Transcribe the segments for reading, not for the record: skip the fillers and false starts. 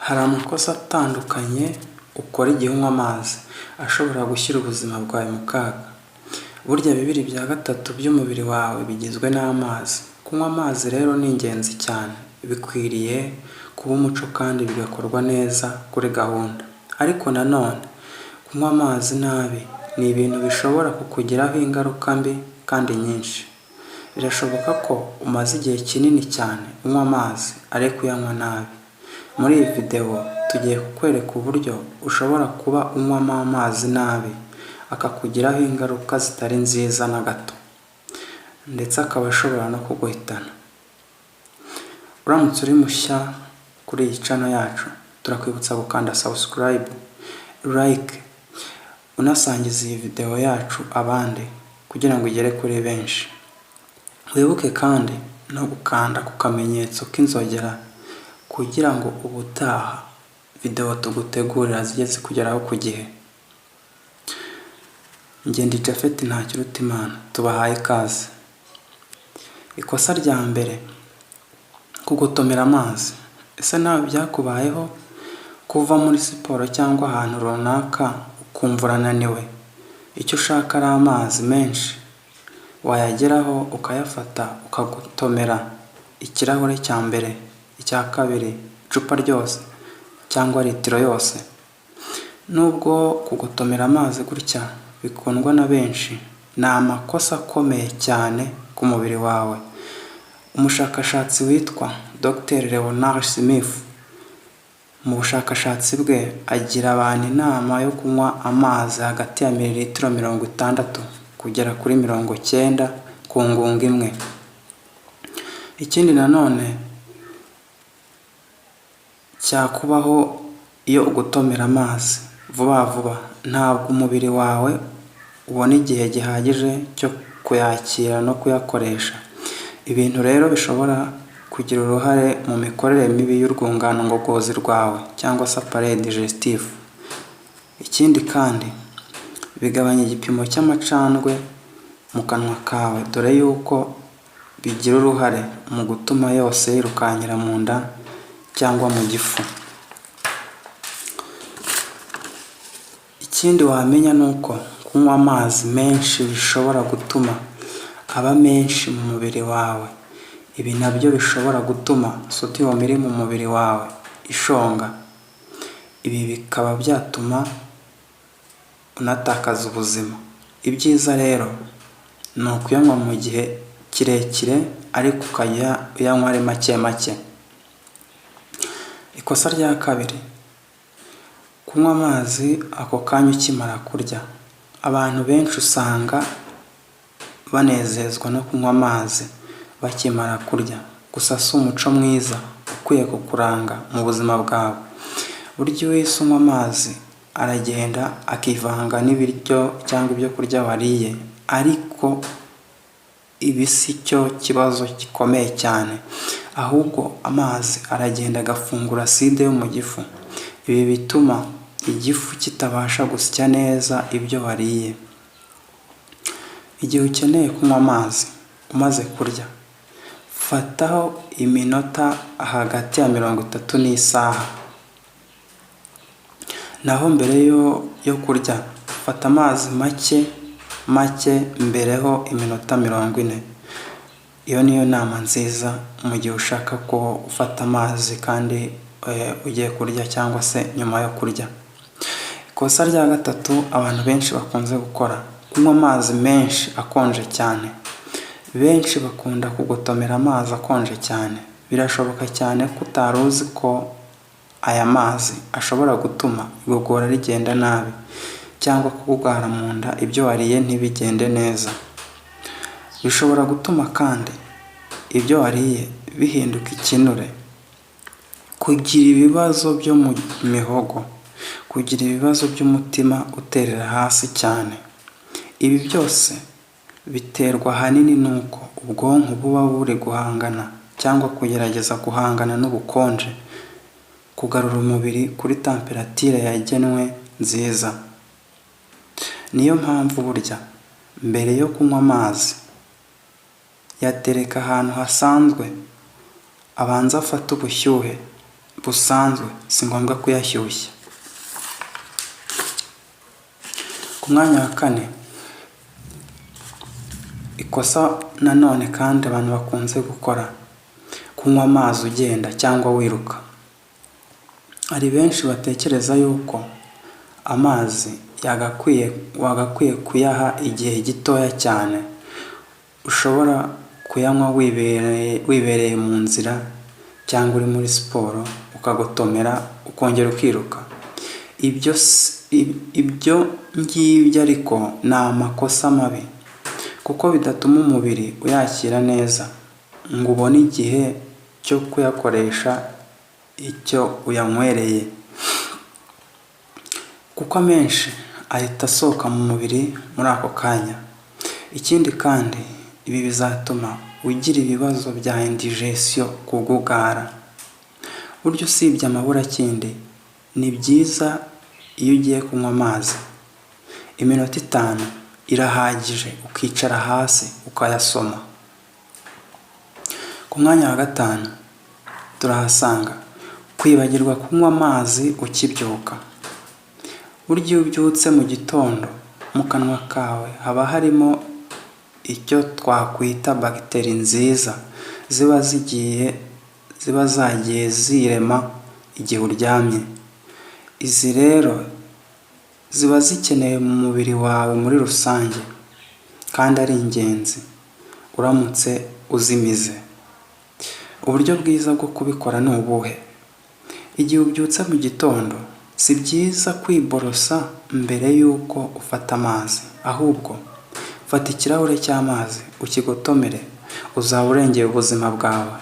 Hari amakosa atandukanye ukora igihe unywa amazi ashobora gushyira ubuzima bwawe mu kaga. Burya 2/3 by'umubiri wawe bigizwe n'amazi. Kunywa amazi rero ni ingenzi cyane. Bikwiriye kuba umuco kandi bigakorwa neza kuri gahunda. Ariko nanone kunywa amazi nabi ni ibintu bishobora kukugiraho ingaruka mbi kandi nyinshi. Birashoboka ko umaze igihe kinini cyane unywa amazi ariko uyanywa nabi. Muri iyi video tugiye kukwereka uburyo ushobora kuba unywamo amazi nabi akakugiraho ingaruka zitari nziza na gato, ndetse akaba ashobora no kuguhitana. Uramutse uri mushya kuri iyi channel yacu, turakwibutsa gukanda subscribe, like, unasangiza iyi video yacu abandi kugira ngo igere kuri benshi. Wibuke kandi no gukanda ku kamenyetso k'inzogera kugira ngo ubutaha video tugutegurira zijye zikugeraho ku gihe. Njye ndi Japhet Ntakirutimana, tubahaye ikaze. Ikosa rya mbere: kugotomera amazi. Ese nawe byakubayeho kuva muri siporo cyangwa ahantu runaka ukumva urananiwe, icyo ushaka ari amazi menshi, wayageraho ukayafata ukagotomera ikirahure cya mbere, icya kabiri, icupa ryose cyangwa litiro yose? Nubwo kugotomera amazi gutya bikundwa na benshi, ni amakosa akomeye cyane ku mubiri wawe. Umushakashatsi witwa Dr. Leonard Smith mu bushakashatsi bwe agira abantu inama yo kunywa amazi hagati ya mililitiro 60 kugera kuri 90 ku ngunga imwe. Ikindi nanone cyakubaho iyo ugotomera amazi vuba vuba, ntabwo umubiri wawe ubona igihe gihagije cyo kuyakira no kuyakoresha. Ibintu rero bishobora kugira uruhare mu mikorere mibi y'urwungano ngogozi rwawe cyangwa se appareil digestif. Ikindi kandi bigabanya igipimo cy'amacandwe mu kanwa kawe, dore yuko bigira uruhare mu gutuma yose yirukankira mu nda cyangwa mu gifu. Ikindi wamenya nuko kunywa amazi menshi bishobora gutuma aba menshi mu mubiri wawe. Ibi nabyo bishobora gutuma sodium iri mu mubiri wawe ishonga. Ibi bikaba byatuma unatakaza ubuzima. Ibyiza rero ni ukuyanywa mu gihe kirekire, ariko ukajya uyanywa ari make make. Ikosa rya kabiri: kunywa amazi ako kanya ukimara kurya. Abantu benshi usanga banezezwa no kunywa amazi bakimara kurya, gusa si umuco mwiza ukwiye kukuranga mu buzima bwawe. Burya wese unywa amazi aragenda akivanga n'ibiryo cyangwa ibyo kurya wariye, ariko ibi si cyo kibazo gikomeye cyane, ahubwo amazi aragenda agafungura acide yo mu gifu. Ibi bituma igifu kitabasha gusya neza ibyo wariye. Igihe ukeneye kunywa amazi umaze kurya, fataho iminota hagati ya 30 n'isaha. Naho mbere yo kurya, fata amazi make mbereho iminota 40. Iyo niyo nama nziza mu gihe ushaka ko ufata amazi kandi ugiye kurya cyangwa se nyuma yo kurya. Ikosa rya gatatu abantu benshi bakunze gukora: kunywa amazi menshi akonje cyane. Benshi bakunda kugotomera amazi akonje cyane. Birashoboka cyane ko utari uzi ko aya mazi ashobora gutuma igogora rigenda nabi cyangwa kugugara mu nda, ibyo wariye ntibigende neza. Bishobora gutuma kandi ibyo wariye bihinduka ikinure, kugira ibibazo byo mu mihogo, kugira ibibazo by'umutima uterera hasi cyane. Ibi byose biterwa ahanini nuko ubwonko buba buri guhangana cyangwa kugerageza guhangana n'ubukonje, kugarura umubiri kuri temperature yagenwe nziza. Niyo mpamvu burya mbere yo kunywa amazi yatereka ahantu hasanzwe, abanza afata ubushyuhe busanzwe, si ngombwa kuyashyushya. Ku mwanya wa kane, ikosa nanone kandi abantu bakunze gukora, kunywa amazi ugenda cyangwa wiruka. Hari benshi batekereza yuko amazi wagakwiye kuyaha igihe gitoya cyane. Ushobora kuyanywa wibereye mu nzira cyangwa uri muri siporo, ukagotomera ukongera ukiruka. Ibyo ngibyo ariko ni amakosa mabi, kuko bidatuma umubiri uyakira neza ngo ubone igihe cyo kuyakoresha icyo uyanywereye, kuko amenshi ahita asohoka mu mubiri muri ako kanya. Ikindi kandi ibi bizatuma ugira ibibazo bya indigestion, kugugara. Burya usibye amaburakindi, ni byiza iyo ugiye kunywa amazi, iminota 5 irahagije ukicara hasi ukayasoma. Ku mwanya wa gatanu turahasanga kwibagirwa kunywa amazi ukibyuka. Burya iyo ubyutse mu gitondo, mu kanwa kawe haba harimo icyo twakwita bagiteri nziza ziba zagiye zirema igihe uryamye. Izi rero ziba zikeneye mu mubiri wawe muri rusange, kandi ari ingenzi uramutse uzimize. Uburyo bwiza bwo kubikora ni ubuhe? Igihe ubyutse mu gitondo, si byiza kwiborosa mbere y'uko ufata amazi, ahubwo fata ikirahure cy'amazi ukigotomere, uzaba urengeye ubuzima bwawe.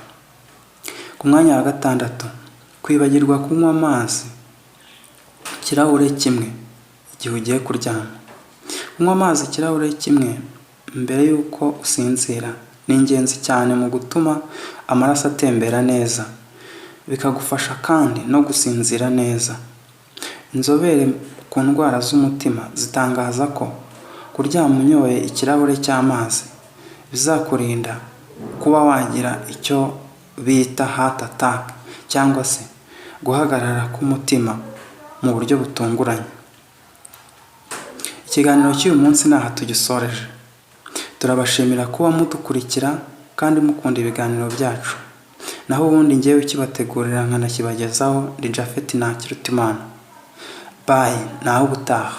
Ku mwanya wa gatandatu, kwibagirwa kunywa amazi ikirahure kimwe igihe ugiye kuryama. Kunywa amazi ikirahure kimwe mbere y'uko usinzira ni ingenzi cyane mu gutuma amaraso atembera neza, bikagufasha kandi no gusinzira neza. Inzobere ku ndwara z'umutima zitangaza ko kuryama unyoye ikirahure cy'amazi bizakurinda kuba wagira icyo bita heart attack, cyangwa se guhagarara k'umutima mu buryo butunguranye. Ikiganiro cy'uyu munsi naha tugisoreje. Turabashimira kuba mudukurikira kandi mukunda ibiganiro byacu. Naho ubundi ngewe ukibategurira nkanakibagezaho ndi Japhet Ntakirutimana. Bye, naho ubutaha.